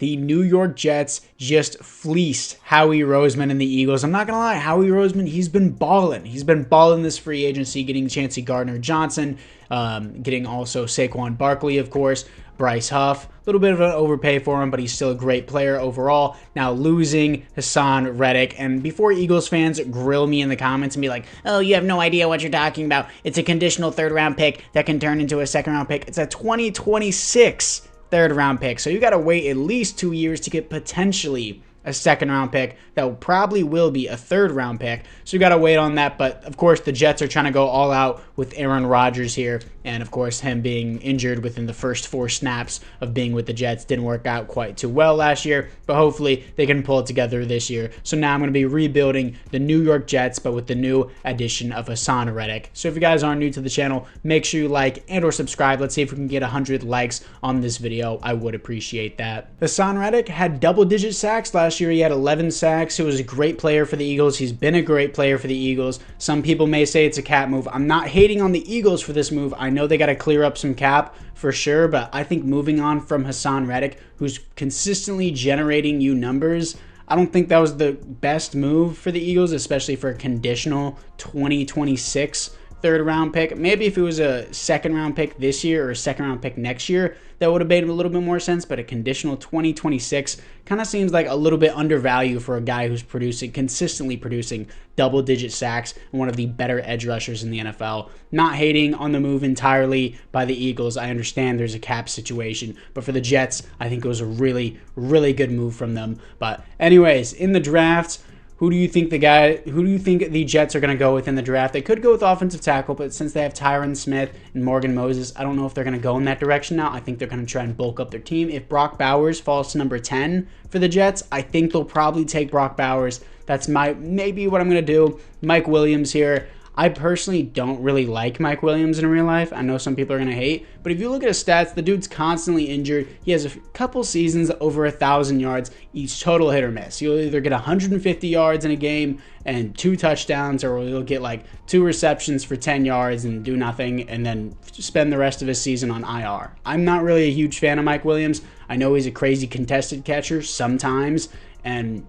the New York Jets just fleeced Howie Roseman and the Eagles. I'm not going to lie, Howie Roseman, he's been balling. He's been balling this free agency, getting Chancey Gardner-Johnson, getting also Saquon Barkley, of course, Bryce Huff. A little bit of an overpay for him, but he's still a great player overall. Now losing Haason Reddick. And before Eagles fans grill me in the comments and be like, oh, you have no idea what you're talking about. It's a conditional third-round pick that can turn into a second-round pick. It's a 2026 third-round pick. So you got to wait at least 2 years to get potentially a second-round pick that probably will be a third-round pick. So you got to wait on that. But, of course, the Jets are trying to go all out with Aaron Rodgers here. And, of course, him being injured within the first 4 snaps of being with the Jets didn't work out quite too well last year. But hopefully they can pull it together this year. So now I'm going to be rebuilding the New York Jets, but with the new addition of Haason Reddick. So if you guys are new to the channel, make sure you like and or subscribe. Let's see if we can get 100 likes on this video. I would appreciate that. Haason Reddick had double-digit sacks last year. He had 11 sacks. He was a great player for the Eagles. He's been a great player for the Eagles. Some people may say it's a cap move. I'm not hating on the Eagles for this move. I know they got to clear up some cap for sure, but I think moving on from Haason Reddick, who's consistently generating you numbers, I don't think that was the best move for the Eagles, especially for a conditional 2026 third-round pick. Maybe if it was a second-round pick this year or a second-round pick next year, that would have made a little bit more sense, but a conditional 2026 kind of seems like a little bit undervalued for a guy who's consistently producing double-digit sacks and one of the better edge rushers in the NFL. Not hating on the move entirely by the Eagles. I understand there's a cap situation, but for the Jets, I think it was a really, really good move from them. But anyways, in the draft, who do you think the Jets are going to go with in the draft? They could go with offensive tackle, but since they have Tyron Smith and Morgan Moses, I don't know if they're going to go in that direction now. I think they're going to try and bulk up their team. If Brock Bowers falls to number 10 for the Jets, I think they'll probably take Brock Bowers. That's maybe what I'm going to do. Mike Williams here. I personally don't really like Mike Williams in real life. I know some people are going to hate, but if you look at his stats, the dude's constantly injured. He has a couple seasons over 1,000 yards, each total hit or miss. He'll either get 150 yards in a game and 2 touchdowns, or he'll get like 2 receptions for 10 yards and do nothing and then spend the rest of his season on IR. I'm not really a huge fan of Mike Williams. I know he's a crazy contested catcher sometimes, and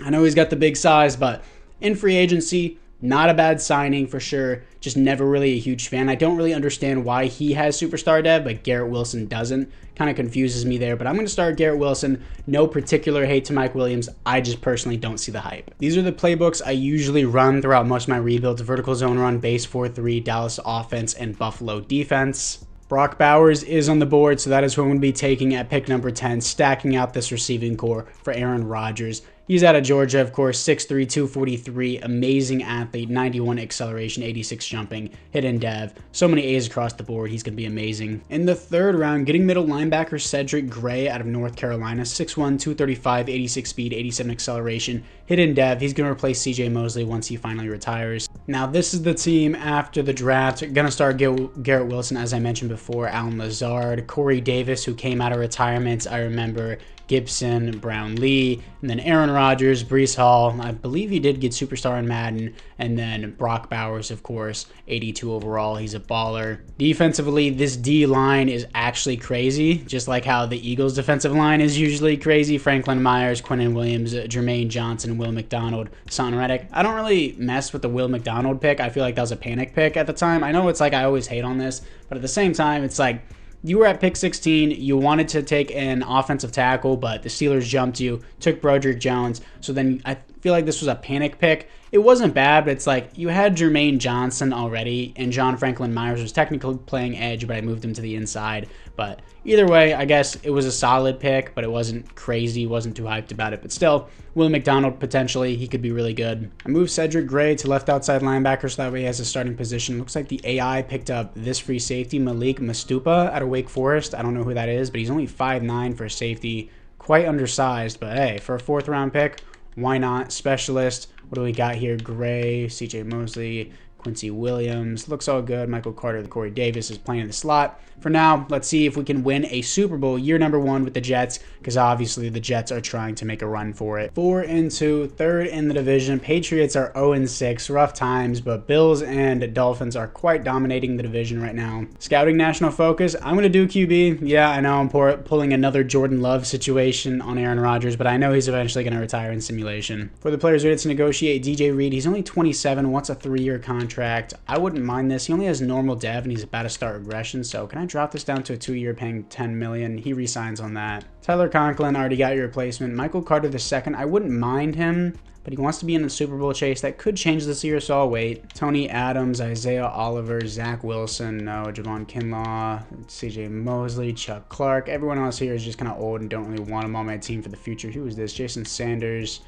I know he's got the big size, but in free agency, not a bad signing for sure. Just never really a huge fan. I don't really understand why he has superstar dev, but Garrett Wilson doesn't. Kind of confuses me there, but I'm going to start Garrett Wilson. No particular hate to Mike Williams. I just personally don't see the hype. These are the playbooks I usually run throughout most of my rebuilds. Vertical zone run, base 4-3, Dallas offense, and Buffalo defense. Brock Bowers is on the board, so that is who I'm going to be taking at pick number 10, stacking out this receiving core for Aaron Rodgers. He's out of Georgia, of course, 6'3", 243, amazing athlete, 91 acceleration, 86 jumping, hidden dev. So many A's across the board. He's going to be amazing. In the third round, getting middle linebacker Cedric Gray out of North Carolina, 6'1", 235, 86 speed, 87 acceleration, hidden dev. He's going to replace CJ Mosley once he finally retires. Now, this is the team after the draft. Going to start Garrett Wilson, as I mentioned before, Allen Lazard, Corey Davis, who came out of retirement, I remember, Gibson, Brown Lee, and then Aaron Rodgers, Breece Hall. I believe he did get superstar in Madden, and then Brock Bowers, of course, 82 overall. He's a baller. Defensively, this D-line is actually crazy, just like how the Eagles' defensive line is usually crazy. Franklin Myers, Quinnen Williams, Jermaine Johnson, Will McDonald, Haason Reddick. I don't really mess with the Will McDonald pick. I feel like that was a panic pick at the time. I know it's like I always hate on this, but at the same time, it's like, you were at pick 16, you wanted to take an offensive tackle, but the Steelers jumped you, took Broderick Jones, so then I feel like this was a panic pick. It wasn't bad, but it's like you had Jermaine Johnson already, and John Franklin Myers was technically playing edge, but I moved him to the inside. But either way, I guess it was a solid pick, but it wasn't crazy, wasn't too hyped about it. But still, Will McDonald, potentially, he could be really good. I moved Cedric Gray to left outside linebacker, so that way he has a starting position. Looks like the AI picked up this free safety, Malik Mastupa, out of Wake Forest. I don't know who that is, but he's only 5'9" for a safety. Quite undersized, but hey, for a 4th round pick, why not? Specialist. What do we got here? Gray, CJ Mosley, Quincy Williams looks all good. Michael Carter, Corey Davis is playing in the slot. For now, let's see if we can win a Super Bowl year number 1 with the Jets, because obviously the Jets are trying to make a run for it. 4-2, third in the division. Patriots are 0-6, rough times, but Bills and Dolphins are quite dominating the division right now. Scouting national focus, I'm going to do QB. Yeah, I know I'm pulling another Jordan Love situation on Aaron Rodgers, but I know he's eventually going to retire in simulation. For the players ready to negotiate, DJ Reed, he's only 27, wants a 3-year contract. I wouldn't mind this. He only has normal dev, and he's about to start regression, so can I drop this down to a 2-year paying $10 million? He resigns on that. Tyler Conklin, already got your replacement. Michael Carter II, I wouldn't mind him, but he wants to be in the Super Bowl chase. That could change this year, so I'll wait. Tony Adams, Isaiah Oliver, Zach Wilson, no. Javon Kinlaw, CJ Mosley, Chuck Clark. Everyone else here is just kind of old and don't really want him on my team for the future. Who is this? Jason Sanders.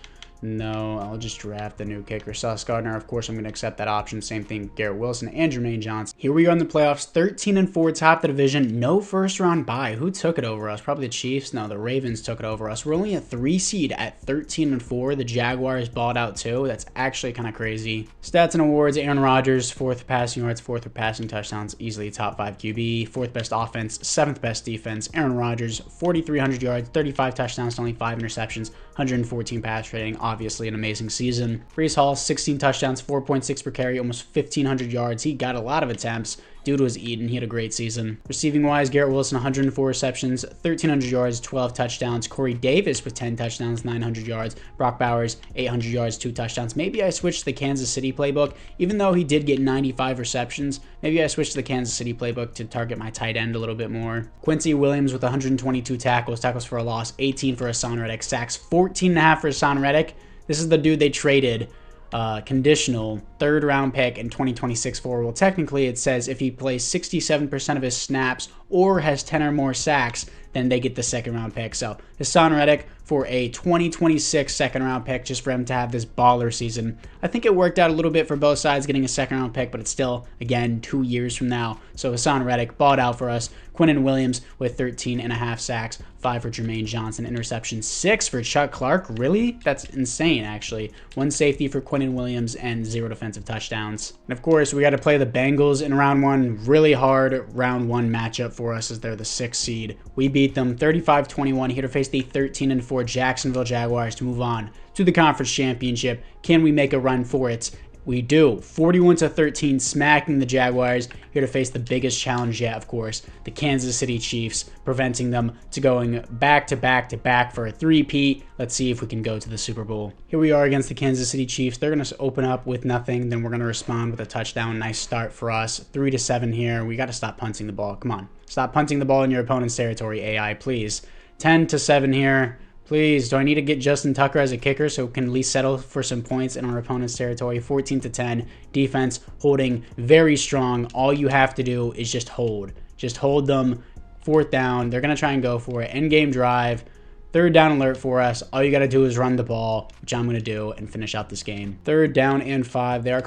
No, I'll just draft the new kicker. Sauce Gardner, of course, I'm going to accept that option. Same thing, Garrett Wilson and Jermaine Johnson. Here we are in the playoffs, 13-4, top of the division. No first-round bye. Who took it over us? Probably the Chiefs. No, the Ravens took it over us. We're only a 3 seed at 13-4. The Jaguars balled out too. That's actually kind of crazy. Stats and awards, Aaron Rodgers, 4th passing yards, 4th for passing touchdowns, easily top 5 QB, 4th best offense, 7th best defense. Aaron Rodgers, 4,300 yards, 35 touchdowns, only 5 interceptions, 114 pass rating. Obviously an amazing season. Breece Hall, 16 touchdowns, 4.6 per carry, almost 1,500 yards. He got a lot of attempts. Dude was eating. He had a great season. Receiving wise, Garrett Wilson, 104 receptions, 1,300 yards, 12 touchdowns. Corey Davis with 10 touchdowns, 900 yards. Brock Bowers, 800 yards, 2 touchdowns. Maybe I switched to the Kansas City playbook. Even though he did get 95 receptions, maybe I switched to the Kansas City playbook to target my tight end a little bit more. Quincy Williams with 122 tackles, tackles for a loss, 18 for Haason Reddick, sacks 14.5 for Haason Reddick. This is the dude they traded conditional 3rd round pick in 2026 for. Well, technically it says if he plays 67% of his snaps or has 10 or more sacks, then they get the 2nd round pick. So Haason Reddick for a 2026 2nd round pick, just for him to have this baller season. I think it worked out a little bit for both sides getting a 2nd round pick, but it's still, again, 2 years from now. So Haason Reddick balled out for us. Quinnen Williams with 13.5 sacks, 5 for Jermaine Johnson, interception, 6 for Chuck Clark. Really? That's insane, actually. 1 safety for Quinnen Williams and 0 defensive touchdowns. And of course, we got to play the Bengals in round 1. Really hard round 1 matchup for us as they're the 6th seed. We beat them 35-21, here to face the 13-4 Jacksonville Jaguars to move on to the conference championship. Can we make a run for it? We do. 41-13, smacking the Jaguars, here to face the biggest challenge yet, of course, the Kansas City Chiefs, preventing them to going back to back to back for a 3-peat. Let's see if we can go to the Super Bowl. Here we are against the Kansas City Chiefs. They're going to open up with nothing, then we're going to respond with a touchdown. Nice start for us. 3-7 here. We got to stop punting the ball. Come on. Stop punting the ball in your opponent's territory, AI, please. 10-7 here. Please, do I need to get Justin Tucker as a kicker so we can at least settle for some points in our opponent's territory? 14-10. Defense holding very strong. All you have to do is just hold. Just hold them. 4th down. They're going to try and go for it. End game drive. 3rd down alert for us. All you got to do is run the ball, which I'm going to do, and finish out this game. 3rd down and 5. They're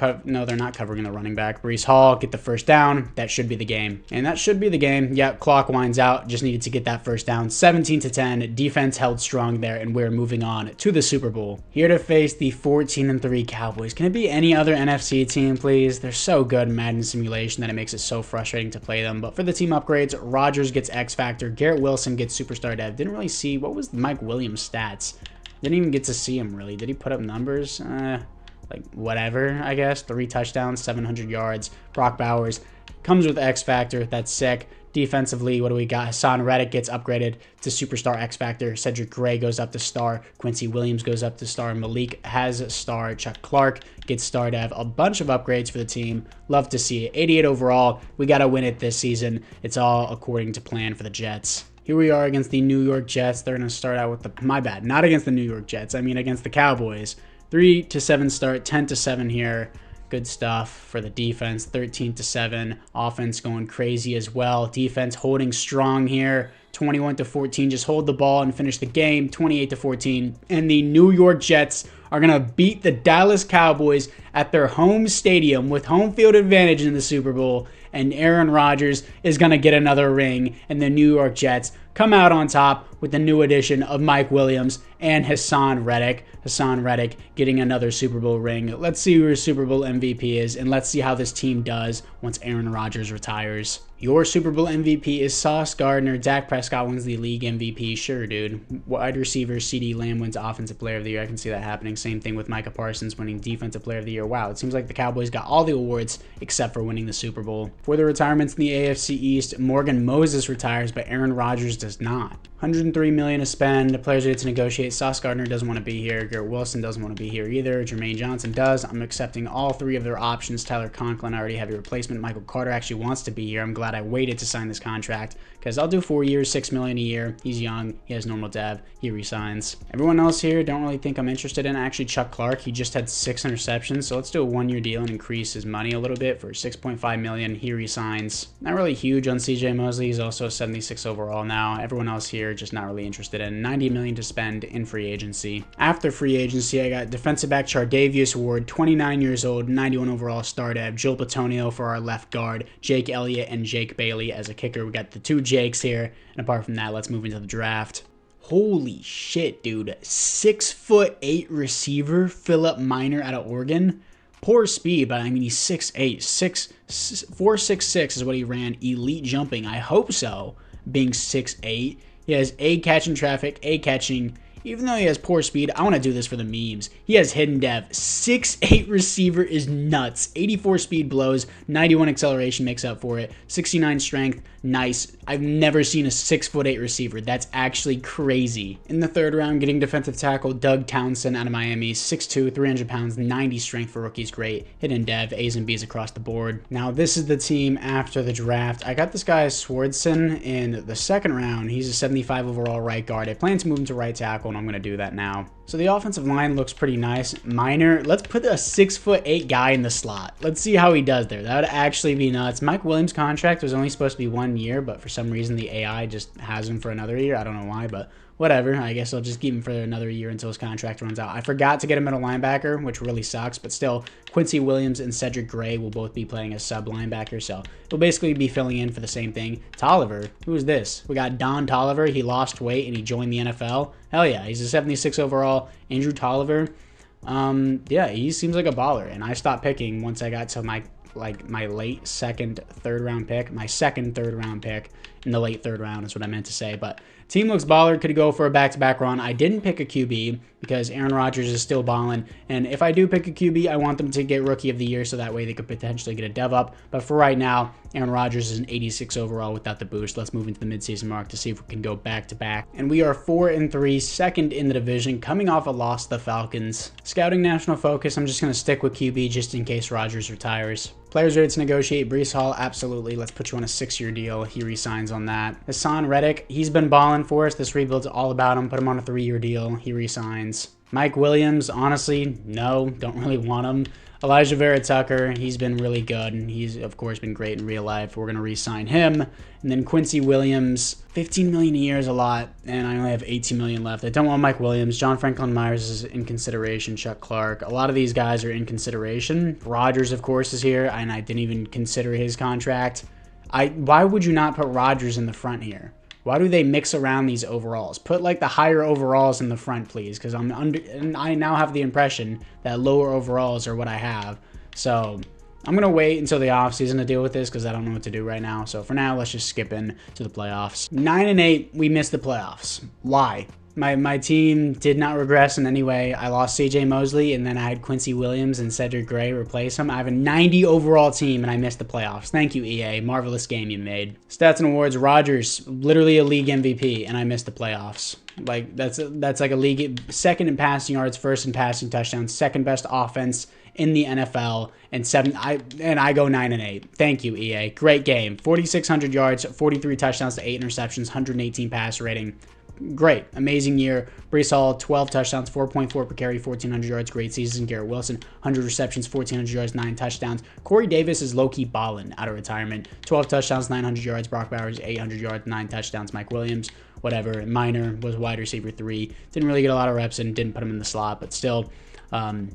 not covering the running back. Breece Hall, get the 1st down. That should be the game. And that should be the game. Yep, clock winds out. Just needed to get that 1st down. 17-10. Defense held strong there, and we're moving on to the Super Bowl. Here to face the 14-3 Cowboys. Can it be any other NFC team, please? They're so good in Madden simulation that it makes it so frustrating to play them. But for the team upgrades, Rodgers gets X Factor. Garrett Wilson gets Superstar Dev. Didn't really see what was Mike Williams' stats. Didn't even get to see him, really. Did he put up numbers? Like, whatever, I guess. 3 touchdowns, 700 yards. Brock Bowers comes with X Factor. That's sick. Defensively, what do we got? Haason Reddick gets upgraded to Superstar X Factor. Cedric Gray goes up to Star. Quincy Williams goes up to Star. Malik has Star. Chuck Clark gets Star Dev. A bunch of upgrades for the team. Love to see it. 88 overall. We got to win it this season. It's all according to plan for the Jets. Here we are against the New York Jets. They're going to start out with the... My bad. Not against the New York Jets. I mean against the Cowboys. 3-7 start. 10-7 here. Good stuff for the defense. 13-7. Offense going crazy as well. Defense holding strong here. 21-14. Just hold the ball and finish the game. 28-14. And the New York Jets are going to beat the Dallas Cowboys at their home stadium with home field advantage in the Super Bowl. And Aaron Rodgers is going to get another ring. And the New York Jets come out on top with the new addition of Mike Williams and Haason Reddick. Haason Reddick getting another Super Bowl ring. Let's see who your Super Bowl MVP is, and let's see how this team does once Aaron Rodgers retires. Your Super Bowl MVP is Sauce Gardner. Dak Prescott wins the league MVP. Sure, dude. Wide receiver CeeDee Lamb wins Offensive Player of the Year. I can see that happening. Same thing with Micah Parsons winning Defensive Player of the Year. Wow, it seems like the Cowboys got all the awards except for winning the Super Bowl. For the retirements in the AFC East, Morgan Moses retires, but Aaron Rodgers does not. $103 million to spend. The players get to negotiate. Sauce Gardner doesn't want to be here. Garrett Wilson doesn't want to be here either. Jermaine Johnson does. I'm accepting all three of their options. Tyler Conklin, I already have your replacement. Michael Carter actually wants to be here. I'm glad I waited to sign this contract because I'll do 4 years, $6 million a year. He's young. He has normal dev. He resigns. Everyone else here don't really think I'm interested in. Actually, Chuck Clark, he just had 6 interceptions, so let's do a 1-year deal and increase his money a little bit for $6.5 million. He resigns. Not really huge on CJ Mosley. He's also a 76 overall now. Everyone else here just not really interested in. $90 million to spend in free agency. After free agency, I got defensive back Chardavius Ward, 29 years old, 91 overall star dev. Joel Bitonio for our left guard. Jake Elliott and Jake Bailey as a kicker. We got the 2 Jakes here. And apart from that, let's move into the draft. Holy shit, dude. 6'8" receiver, Philip Minor out of Oregon. Poor speed, but I mean, he's 6'8", 4.66 is what he ran. Elite jumping, I hope so, being 6'8". He has A catching traffic, A catching. Even though he has poor speed, I want to do this for the memes. He has hidden dev. 6'8" receiver is nuts. 84 speed blows. 91 acceleration makes up for it. 69 strength. Nice. I've never seen a 6'8" receiver. That's actually crazy. In the 3rd round, getting defensive tackle Doug Townsend out of Miami. 6'2", 300 pounds, 90 strength for rookies. Great. Hidden dev. A's and B's across the board. Now, this is the team after the draft. I got this guy Swardson in the 2nd round. He's a 75 overall right guard. I plan to move him to right tackle, and I'm going to do that now. So the offensive line looks pretty nice. Minor, let's put a 6'8" guy in the slot. Let's see how he does there. That would actually be nuts. Mike Williams' contract was only supposed to be 1 year, but for some reason the AI just has him for another year. I don't know why, but whatever. I guess I'll just keep him for another year until his contract runs out. I forgot to get a middle linebacker, which really sucks, but still, Quincy Williams and Cedric Gray will both be playing as sub linebacker, so he'll basically be filling in for the same thing. Tolliver, who is this? We got Don Tolliver. He lost weight and he joined the NFL. Hell yeah, he's a 76 overall. Andrew Tolliver, yeah, he seems like a baller, and I stopped picking once I got to my late 2nd, 3rd round pick. My 2nd, 3rd round pick in the late 3rd round is what I meant to say. But team looks baller. Could go for a back-to-back run. I didn't pick a QB because Aaron Rodgers is still balling. And if I do pick a QB, I want them to get Rookie of the Year so that way they could potentially get a dev up. But for right now, Aaron Rodgers is an 86 overall without the boost. Let's move into the midseason mark to see if we can go back-to-back. And we are 4-3, 2nd in the division, coming off a loss to the Falcons. Scouting national focus, I'm just going to stick with QB just in case Rodgers retires. Players ready to negotiate. Breece Hall, absolutely. Let's put you on a 6-year deal. He resigns on that. Haason Reddick, he's been balling for us. This rebuild's all about him. Put him on a 3-year deal. He resigns. Mike Williams, honestly, no, don't really want him. Elijah Vera Tucker, he's been really good, and he's, of course, been great in real life. We're going to re-sign him. And then Quincy Williams, $15 million a year is a lot, and I only have $18 million left. I don't want Mike Williams. John Franklin Myers is in consideration. Chuck Clark. A lot of these guys are in consideration. Rodgers, of course, is here, and I didn't even consider his contract. Why would you not put Rodgers in the front here? Why do they mix around these overalls? Put like the higher overalls in the front, please, because and I now have the impression that lower overalls are what I have. So I'm going to wait until the offseason to deal with this because I don't know what to do right now. So for now, let's just skip in to the playoffs. 9-8, we missed the playoffs. Why? My team did not regress in any way. I lost CJ Mosley, and then I had Quincy Williams and Cedric Gray replace him. I have a 90 overall team, and I missed the playoffs. Thank you, EA. Marvelous game you made. Stats and awards, Rodgers, literally a league MVP, and I missed the playoffs. Like, that's like a league, 2nd in passing yards, 1st in passing touchdowns, 2nd best offense in the NFL, and I go 9-8. Thank you, EA. Great game. 4,600 yards, 43 touchdowns to 8 interceptions, 118 passer rating. Great. Amazing year. Breece Hall, 12 touchdowns, 4.4 per carry, 1,400 yards. Great season. Garrett Wilson, 100 receptions, 1,400 yards, 9 touchdowns. Corey Davis is low-key ballin' out of retirement. 12 touchdowns, 900 yards. Brock Bowers, 800 yards, 9 touchdowns. Mike Williams, whatever. Minor was wide receiver 3. Didn't really get a lot of reps and didn't put him in the slot, but still.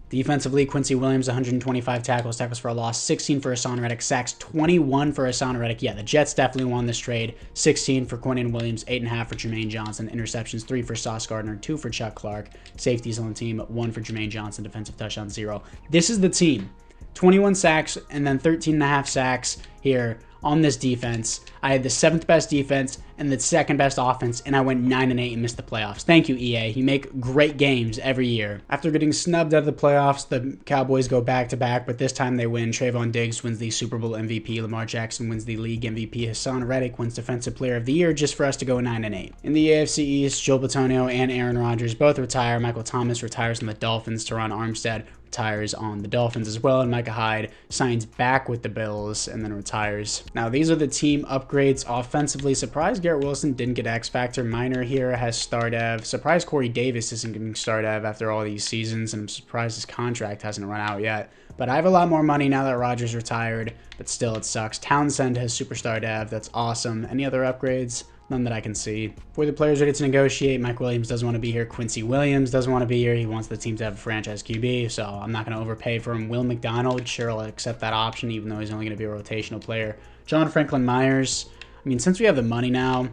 Defensively, Quincy Williams, 125 tackles for a loss, 16 for Haason Reddick, sacks 21 for Haason Reddick. Yeah, the Jets definitely won this trade. 16 for Quinnen Williams, 8.5 for Jermaine Johnson, interceptions 3 for Sauce Gardner, 2 for Chuck Clark, safeties on the team, 1 for Jermaine Johnson, defensive touchdown 0. This is the team. 21 sacks and then 13.5 sacks here on this defense. I had the 7th best defense and the 2nd best offense, and I went 9-8 and missed the playoffs. Thank you, EA. You make great games every year. After getting snubbed out of the playoffs, the Cowboys go back-to-back, but this time they win. Trayvon Diggs wins the Super Bowl MVP. Lamar Jackson wins the league MVP. Haason Reddick wins Defensive Player of the Year, just for us to go 9-8. In the AFC East, Joel Bitonio and Aaron Rodgers both retire. Michael Thomas retires on the Dolphins. Teron Armstead retires on the Dolphins as well, and Micah Hyde signs back with the Bills and then retires. Now, these are the team upgrades. Offensively, surprised Garrett Wilson didn't get X Factor. Minor here has star dev. Surprised Corey Davis isn't getting star dev after all these seasons, and I'm surprised his contract hasn't run out yet. But I have a lot more money now that Rodgers retired, but still it sucks. Townsend has superstar dev. That's awesome. Any other upgrades? None that I can see. For the players ready to negotiate, Mike Williams doesn't want to be here. Quincy Williams doesn't want to be here. He wants the team to have a franchise QB, so I'm not going to overpay for him. Will McDonald, sure, I'll accept that option, even though he's only going to be a rotational player. John Franklin Myers, I mean, since we have the money now,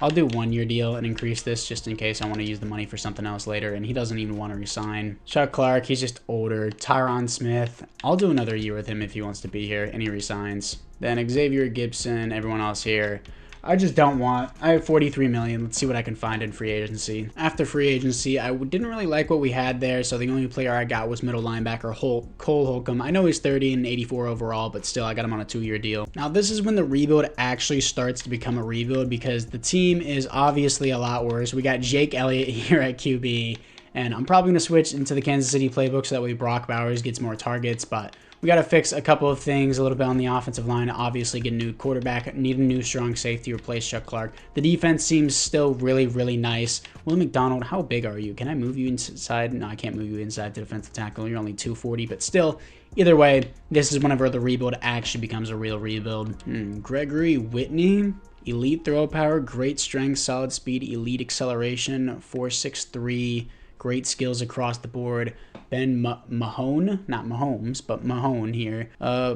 I'll do 1-year deal and increase this just in case I want to use the money for something else later, and he doesn't even want to resign. Chuck Clark, he's just older. Tyron Smith, I'll do another year with him if he wants to be here, and he resigns. Then Xavier Gibson, everyone else here. I just don't want. I have 43 million. Let's see what I can find in free agency. After free agency, I didn't really like what we had there, so the only player I got was middle linebacker Cole Holcomb. I know he's 30 and 84 overall, but still, I got him on a 2-year deal. Now, this is when the rebuild actually starts to become a rebuild because the team is obviously a lot worse. We got Jake Elliott here at QB, and I'm probably going to switch into the Kansas City playbook so that way Brock Bowers gets more targets, but we got to fix a couple of things a little bit on the offensive line. Obviously, get a new quarterback, need a new strong safety, replace Chuck Clark. The defense seems still really, really nice. Will McDonald, how big are you? Can I move you inside? No, I can't move you inside the defensive tackle. You're only 240, but still, either way, this is whenever the rebuild actually becomes a real rebuild. Gregory Whitney, elite throw power, great strength, solid speed, elite acceleration, 4.63, great skills across the board. Ben Mahone, not Mahomes, but Mahone here.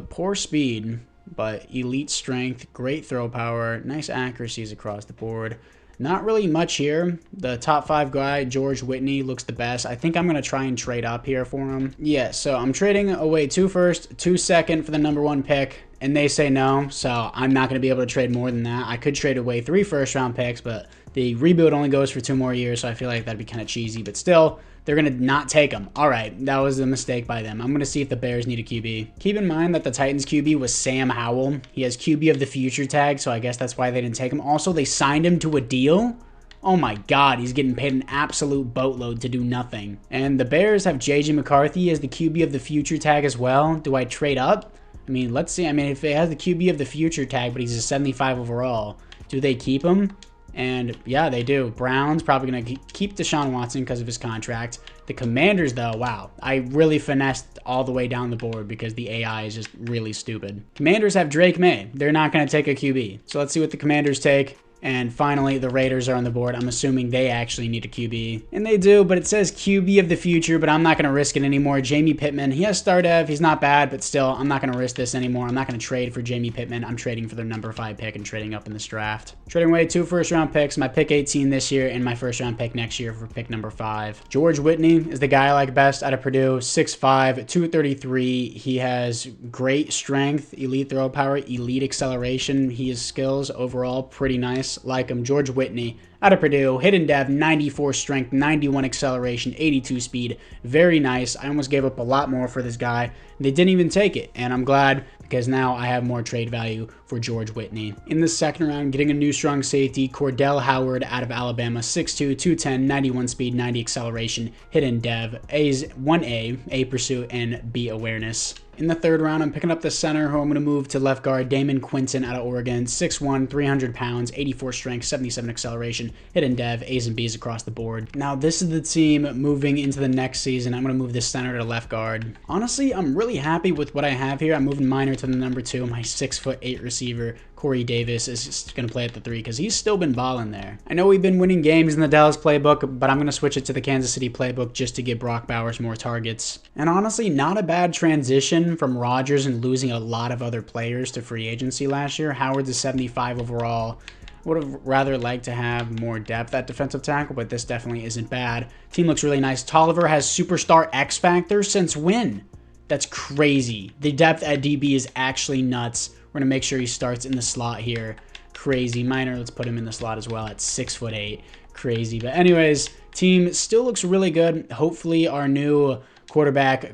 Poor speed, but elite strength, great throw power, nice accuracies across the board. Not really much here. The top 5 guy, George Whitney, looks the best. I think I'm going to try and trade up here for him. Yeah, so I'm trading away 2 first, 2 second for the #1 pick, and they say no, so I'm not going to be able to trade more than that. I could trade away 3 first-round picks, but the rebuild only goes for 2 more years, so I feel like that'd be kind of cheesy, but still, they're going to not take him. All right, that was a mistake by them. I'm going to see if the Bears need a QB. Keep in mind that the Titans QB was Sam Howell. He has QB of the future tag, so I guess that's why they didn't take him. Also, they signed him to a deal. Oh my God, he's getting paid an absolute boatload to do nothing. And the Bears have J.J. McCarthy as the QB of the future tag as well. Do I trade up? I mean, let's see. I mean, if it has the QB of the future tag, but he's a 75 overall, do they keep him? And yeah, they do. Browns probably going to keep Deshaun Watson because of his contract. The Commanders, though, wow. I really finessed all the way down the board because the AI is just really stupid. Commanders have Drake May. They're not going to take a QB. So let's see what the Commanders take. And finally, the Raiders are on the board. I'm assuming they actually need a QB. And they do, but it says QB of the future, but I'm not going to risk it anymore. Jamie Pittman, he has star dev. He's not bad, but still, I'm not going to risk this anymore. I'm not going to trade for Jamie Pittman. I'm trading for their #5 pick and trading up in this draft. Trading away 2 first-round picks, my pick 18 this year and my first-round pick next year for pick #5. George Whitney is the guy I like best out of Purdue. 6'5", 233. He has great strength, elite throw power, elite acceleration. His skills overall pretty nice. Like him. George Whitney out of Purdue, hidden dev, 94 strength, 91 acceleration, 82 speed. Very nice. I almost gave up a lot more for this guy. They didn't even take it, and I'm glad because now I have more trade value for George Whitney. In the second round, getting a new strong safety, Cordell Howard out of Alabama, 6'2", 210, 91 speed, 90 acceleration, hidden dev, A's 1A, A pursuit, and B awareness. In the third round, I'm picking up the center who I'm going to move to left guard, Damon Quinton out of Oregon, 6'1", 300 pounds, 84 strength, 77 acceleration, position, hidden dev, A's and B's across the board. Now, this is the team moving into the next season. I'm going to move this center to left guard. Honestly, I'm really happy with what I have here. I'm moving Minor to the number 2. My 6'8" receiver, Corey Davis, is going to play at the 3 because he's still been balling there. I know we've been winning games in the Dallas playbook, but I'm going to switch it to the Kansas City playbook just to give Brock Bowers more targets. And honestly, not a bad transition from Rodgers and losing a lot of other players to free agency last year. Howard's a 75 overall. Would have rather liked to have more depth at defensive tackle, but this definitely isn't bad. Team looks really nice. Tolliver has superstar X Factor since when? That's crazy. The depth at DB is actually nuts. We're going to make sure he starts in the slot here. Crazy. Minor, let's put him in the slot as well at 6'8". Crazy. But anyways, team still looks really good. Hopefully our new quarterback,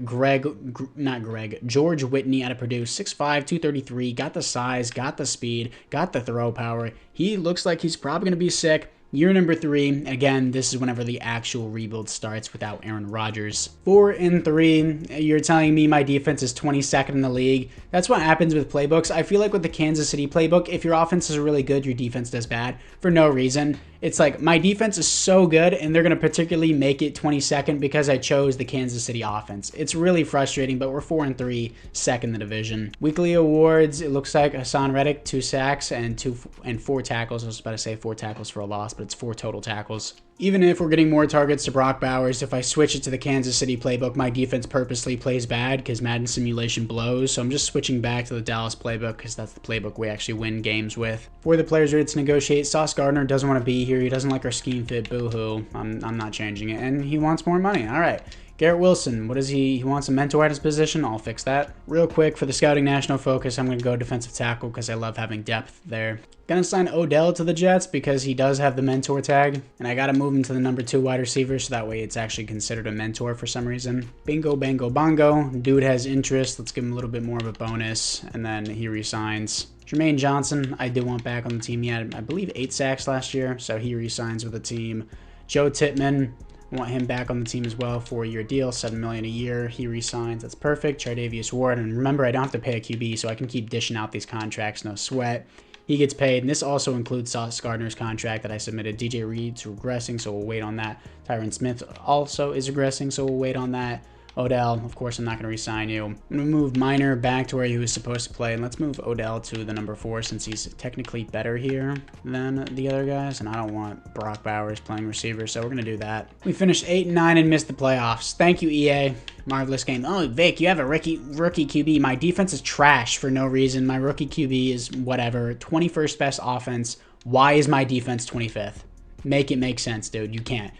George Whitney out of Purdue, 6'5", 233, got the size, got the speed, got the throw power. He looks like he's probably going to be sick. Year number 3, again, this is whenever the actual rebuild starts without Aaron Rodgers. 4-3, you're telling me my defense is 22nd in the league. That's what happens with playbooks. I feel like with the Kansas City playbook, if your offense is really good, your defense does bad for no reason. It's like my defense is so good, and they're going to particularly make it 22nd because I chose the Kansas City offense. It's really frustrating, but we're 4-3, second in the division. Weekly awards, it looks like Haason Reddick, 2 sacks and 4 tackles. I was about to say 4 tackles for a loss, but it's 4 total tackles. Even if we're getting more targets to Brock Bowers, if I switch it to the Kansas City playbook, my defense purposely plays bad because Madden simulation blows. So I'm just switching back to the Dallas playbook because that's the playbook we actually win games with. For the players ready to negotiate, Sauce Gardner doesn't want to be here. He doesn't like our scheme fit. Boo-hoo. I'm not changing it. And he wants more money. All right. Garrett Wilson, what is he? He wants a mentor at his position. I'll fix that. Real quick, for the scouting national focus, I'm going to go defensive tackle because I love having depth there. Going to sign Odell to the Jets because he does have the mentor tag. And I got to move him to the number 2 wide receiver so that way it's actually considered a mentor for some reason. Bingo, bango, bongo. Dude has interest. Let's give him a little bit more of a bonus. And then he resigns. Jermaine Johnson, I did want back on the team. He had, I believe, 8 sacks last year. So he resigns with the team. Joe Tippmann. Want him back on the team as well. 4-year deal, $7 million a year. He resigns. That's perfect. Tre'Davious Ward, and remember, I don't have to pay a QB, so I can keep dishing out these contracts. No sweat. He gets paid, and this also includes Sauce Gardner's contract that I submitted. DJ Reed's regressing, so we'll wait on that. Tyron Smith also is regressing, so we'll wait on that. Odell, of course, I'm not going to re-sign you. I'm going to move Minor back to where he was supposed to play, and let's move Odell to the number 4 since he's technically better here than the other guys, and I don't want Brock Bowers playing receiver, so we're going to do that. We finished 8-9 and missed the playoffs. Thank you, EA. Marvelous game. Oh, Vic, you have a rookie QB. My defense is trash for no reason. My rookie QB is whatever. 21st best offense. Why is my defense 25th? Make it make sense, dude. You can't.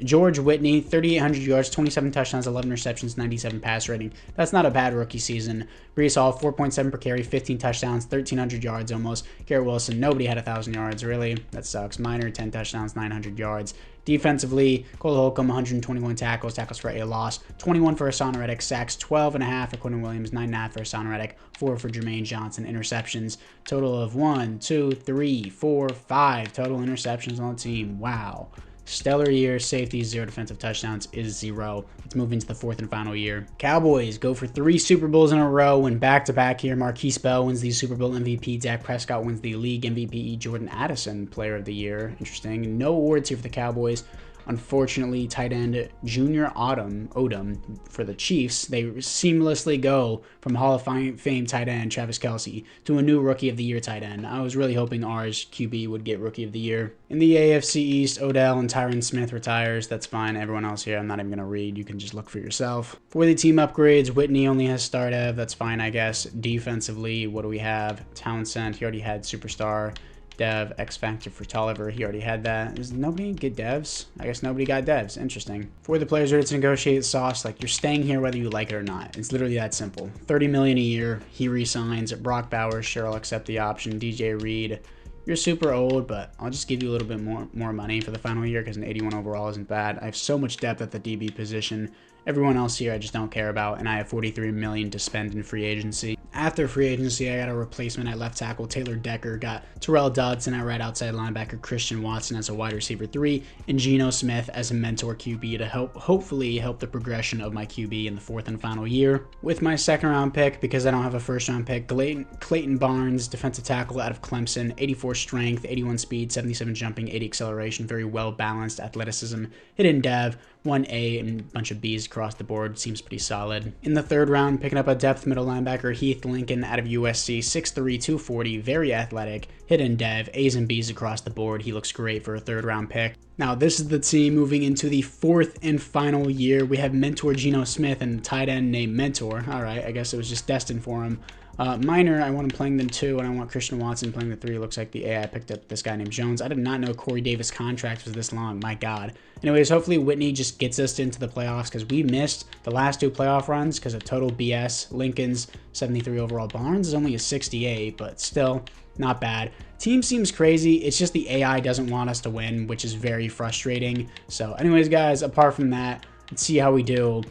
George Whitney, 3,800 yards, 27 touchdowns, 11 receptions, 97 pass rating. That's not a bad rookie season. Brees Hall, 4.7 per carry, 15 touchdowns, 1,300 yards almost. Garrett Wilson, nobody had 1,000 yards, really. That sucks. Minor, 10 touchdowns, 900 yards. Defensively, Cole Holcomb, 121 tackles for a loss, 21 for Haason Reddick, sacks, 12.5 for Quentin Williams, 9.5 for Haason Reddick, 4 for Jermaine Johnson, interceptions, total of 1, 2, 3, 4, 5 total interceptions on the team. Wow. Stellar year. Safeties, 0 defensive touchdowns is 0. Let's move into the 4th and final year. Cowboys go for 3 Super Bowls in a row, win back-to-back here. Marquise Bell wins the Super Bowl MVP. Dak Prescott wins the league MVP. Jordan Addison, Player of the Year. Interesting. No awards here for the Cowboys. Unfortunately, tight end Junior Odom for the Chiefs, they seamlessly go from Hall of Fame tight end Travis Kelce to a new Rookie of the Year tight end. I was really hoping ours QB would get Rookie of the Year. In the AFC East, Odell and Tyron Smith retires. That's fine. Everyone else here, I'm not even going to read. You can just look for yourself. For the team upgrades, Whitney only has star dev. That's fine, I guess. Defensively, what do we have? Townsend, he already had superstar. Dev, X Factor for Tolliver. He already had that. Does nobody get devs? I guess nobody got devs. Interesting. For the players ready to negotiate, Sauce, like, you're staying here whether you like it or not. It's literally that simple. $30 million a year. He resigns. Brock Bowers, sure, I'll accept the option. DJ Reed, you're super old, but I'll just give you a little bit more money for the final year because an 81 overall isn't bad. I have so much depth at the DB position. Everyone else here I just don't care about, and I have $43 million to spend in free agency. After free agency, I got a replacement at left tackle, Taylor Decker, got Terrell Dodson at right outside linebacker, Christian Watson as a wide receiver 3, and Geno Smith as a mentor QB to hopefully help the progression of my QB in the 4th and final year. With my 2nd round pick, because I don't have a 1st round pick, Clayton Barnes, defensive tackle out of Clemson, 84 strength, 81 speed, 77 jumping, 80 acceleration, very well balanced athleticism, hidden dev, 1A and a bunch of B's across the board. Seems pretty solid. In the 3rd round, picking up a depth middle linebacker, Heath Lincoln out of USC, 6'3", 240, very athletic, hidden dev, A's and B's across the board. He looks great for a 3rd round pick. Now, this is the team moving into the 4th and final year. We have mentor Geno Smith and a tight end named Mentor. All right, I guess it was just destined for him. Minor, I want him playing the 2, and I want Christian Watson playing the 3. Looks like the AI picked up this guy named Jones. I did not know Corey Davis' contract was this long. My God. Anyways, hopefully Whitney just gets us into the playoffs because we missed the last 2 playoff runs because of total BS. Lincoln's 73 overall. Barnes is only a 68, but still not bad. Team seems crazy. It's just the AI doesn't want us to win, which is very frustrating. So anyways, guys, apart from that, let's see how we do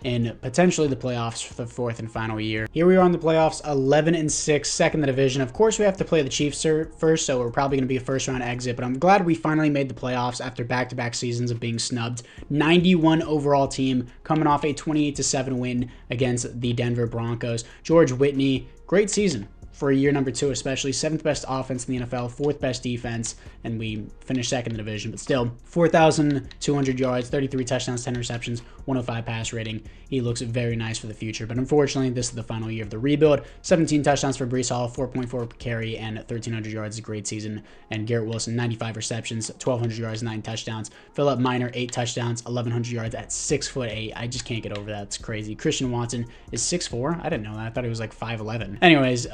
in potentially the playoffs for the 4th and final year. Here we are in the playoffs, 11-6, 2nd in the division. Of course, we have to play the Chiefs first, so we're probably going to be a 1st round exit, but I'm glad we finally made the playoffs after back-to-back seasons of being snubbed. 91 overall team, coming off a 28-7 win against the Denver Broncos. George Whitney, great season for year number 2, especially 7th best offense in the NFL, 4th best defense, and we finished 2nd in the division, but still 4,200 yards, 33 touchdowns, 10 receptions, 105 pass rating. He looks very nice for the future, but unfortunately, this is the final year of the rebuild. 17 touchdowns for Breece Hall, 4.4 per carry, and 1,300 yards, a great season. And Garrett Wilson, 95 receptions, 1,200 yards, 9 touchdowns. Phillip Minor, 8 touchdowns, 1,100 yards at 6'8". I just can't get over that. It's crazy. Christian Watson is 6'4". I didn't know that. I thought he was like 5'11". Anyways,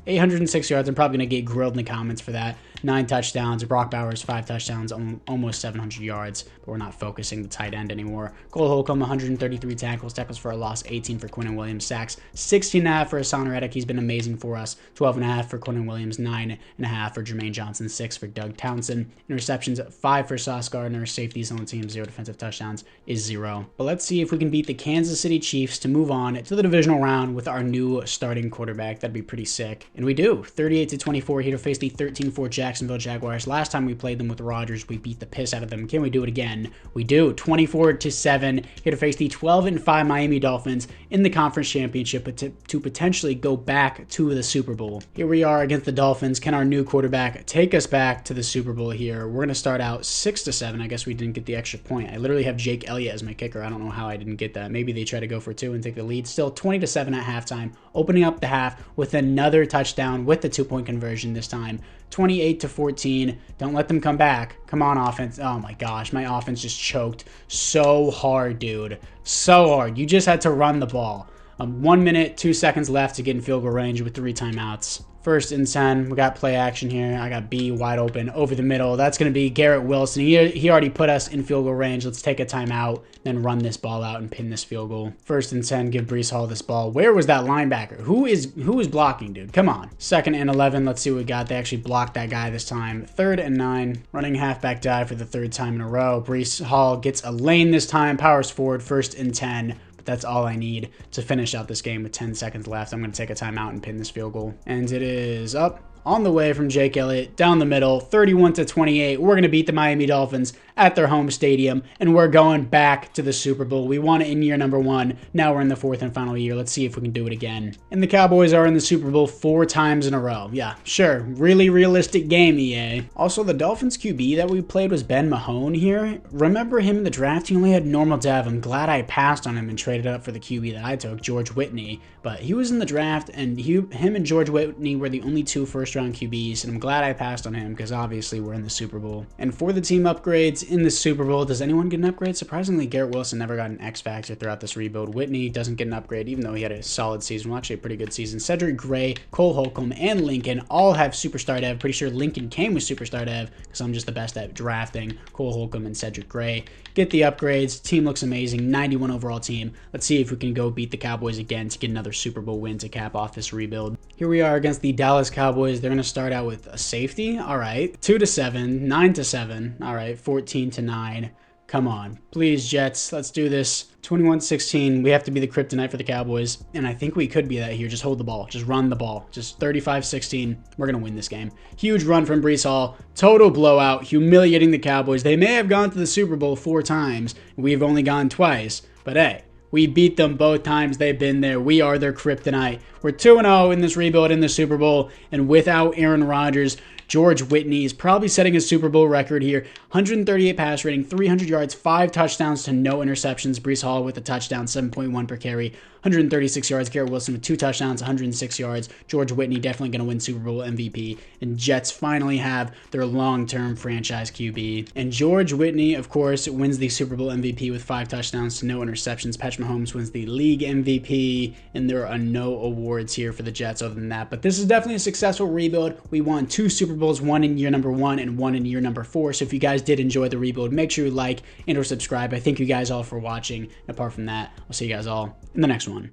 806 yards. I'm probably going to get grilled in the comments for that. 9 touchdowns. Brock Bowers, 5 touchdowns, almost 700 yards, but we're not focusing the tight end anymore. Cole Holcomb, 133 tackles for a loss, 18 for Quinnen Williams, sacks, 16.5 for Haason Reddick. He's been amazing for us. 12.5 for Quinnen Williams, 9.5 for Jermaine Johnson, 6 for Doug Townsend. Interceptions, 5 for Sauce Gardner. Safeties on the team, 0 defensive touchdowns is 0. But let's see if we can beat the Kansas City Chiefs to move on to the divisional round with our new starting quarterback. That'd be pretty sick. And we do. 38-24 here to face the 13-4 Jacksonville Jaguars. Last time we played them with Rodgers, we beat the piss out of them. Can we do it again? We do. 24-7 here to face the 12-5 Miami Dolphins in the conference championship, but to potentially go back to the Super Bowl. Here we are against the Dolphins. Can our new quarterback take us back to the Super Bowl here? We're going to start out 6-7. I guess we didn't get the extra point. I literally have Jake Elliott as my kicker. I don't know how I didn't get that. Maybe they try to go for 2 and take the lead. Still 20-7 at halftime, opening up the half with another touchdown with the 2-point conversion this time. 28-14. Don't let them come back. Come on, offense. Oh my gosh, my offense just choked so hard, dude. So hard. You just had to run the ball. 1 minute, 2 seconds left to get in field goal range with 3 timeouts. 1st and 10. We got play action here. I got B wide open over the middle. That's going to be Garrett Wilson. He already put us in field goal range. Let's take a timeout, then run this ball out and pin this field goal. 1st and 10. Give Breece Hall this ball. Where was that linebacker? Who is blocking, dude? Come on. 2nd and 11. Let's see what we got. They actually blocked that guy this time. 3rd and 9. Running halfback dive for the 3rd time in a row. Breece Hall gets a lane this time. Powers forward. 1st and 10. That's all I need to finish out this game with 10 seconds left. I'm going to take a timeout and pin this field goal. And it is up on the way from Jake Elliott, down the middle, 31-28. We're going to beat the Miami Dolphins at their home stadium, and we're going back to the Super Bowl. We won it in year number 1. Now we're in the 4th and final year. Let's see if we can do it again. And the Cowboys are in the Super Bowl 4 times in a row. Yeah, sure. Really realistic game, EA. Also, the Dolphins QB that we played was Ben Mahone here. Remember him in the draft? He only had normal dev. I'm glad I passed on him and traded up for the QB that I took, George Whitney. But he was in the draft, and him and George Whitney were the only 2 first-round QBs, and I'm glad I passed on him because obviously we're in the Super Bowl. And for the team upgrades in the Super Bowl, does anyone get an upgrade? Surprisingly, Garrett Wilson never got an X Factor throughout this rebuild. Whitney doesn't get an upgrade, even though he had a solid season. Well, actually a pretty good season. Cedric Gray, Cole Holcomb, and Lincoln all have Superstar Dev. Pretty sure Lincoln came with Superstar Dev because I'm just the best at drafting Cole Holcomb and Cedric Gray. Get the upgrades. Team looks amazing. 91 overall team. Let's see if we can go beat the Cowboys again to get another Super Bowl win to cap off this rebuild. Here we are against the Dallas Cowboys. They're going to start out with a safety. All right. 2-7, 9-7. All right. 14-9. Come on. Please, Jets. Let's do this. 21-16. We have to be the kryptonite for the Cowboys. And I think we could be that here. Just hold the ball. Just run the ball. Just 35-16. We're going to win this game. Huge run from Breece Hall. Total blowout. Humiliating the Cowboys. They may have gone to the Super Bowl 4 times. We've only gone twice. But hey, we beat them both times they've been there. We are their kryptonite. We're 2-0 in this rebuild in the Super Bowl. And without Aaron Rodgers, George Whitney is probably setting a Super Bowl record here. 138 pass rating, 300 yards, 5 touchdowns to no interceptions. Breece Hall with a touchdown, 7.1 per carry. 136 yards. Garrett Wilson with 2 touchdowns, 106 yards. George Whitney definitely going to win Super Bowl MVP. And Jets finally have their long-term franchise QB. And George Whitney, of course, wins the Super Bowl MVP with 5 touchdowns to no interceptions. Patrick Mahomes wins the league MVP. And there are no awards here for the Jets other than that. But this is definitely a successful rebuild. We won 2 Super Bowls, one in year number 1 and one in year number 4. So if you guys did enjoy the rebuild, make sure you like and or subscribe. I thank you guys all for watching. And apart from that, I'll see you guys all in the next one.